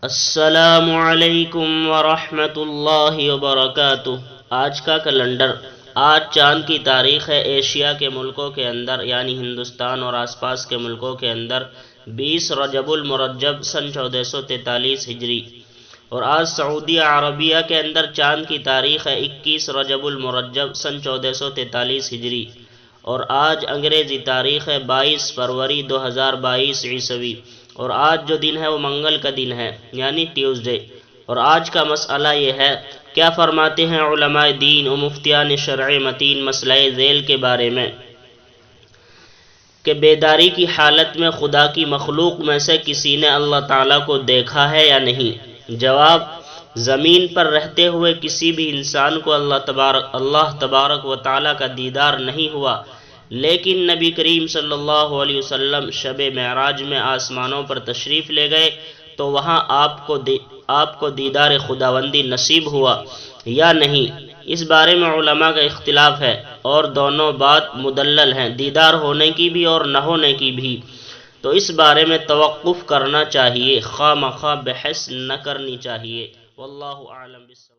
السلام علیکم ورحمۃ اللہ وبرکاتہ۔ آج کا کیلنڈر، آج چاند کی تاریخ ہے۔ ایشیا کے ملکوں کے اندر یعنی ہندوستان اور آس پاس کے ملکوں کے اندر 20 رجب المرجب سن 1443 ہجری، اور آج سعودیہ عربیہ کے اندر چاند کی تاریخ ہے 21 رجب المرجب سن 1443 ہجری، اور آج انگریزی تاریخ ہے 22 فروری 2022 عیسوی، اور آج جو دن ہے وہ منگل کا دن ہے یعنی ٹیوزڈے۔ اور آج کا مسئلہ یہ ہے، کیا فرماتے ہیں علماء دین و مفتیان شرع متین مسئلہ ذیل کے بارے میں کہ بیداری کی حالت میں خدا کی مخلوق میں سے کسی نے اللہ تعالیٰ کو دیکھا ہے یا نہیں؟ جواب: زمین پر رہتے ہوئے کسی بھی انسان کو اللہ تبارک و تعالیٰ کا دیدار نہیں ہوا، لیکن نبی کریم صلی اللہ علیہ وسلم شب معراج میں آسمانوں پر تشریف لے گئے تو وہاں آپ کو دیدار خداوندی نصیب ہوا یا نہیں، اس بارے میں علماء کا اختلاف ہے، اور دونوں بات مدلل ہیں، دیدار ہونے کی بھی اور نہ ہونے کی بھی، تو اس بارے میں توقف کرنا چاہیے، خواہ مخواہ بحث نہ کرنی چاہیے۔ واللہ اعلم بالصواب۔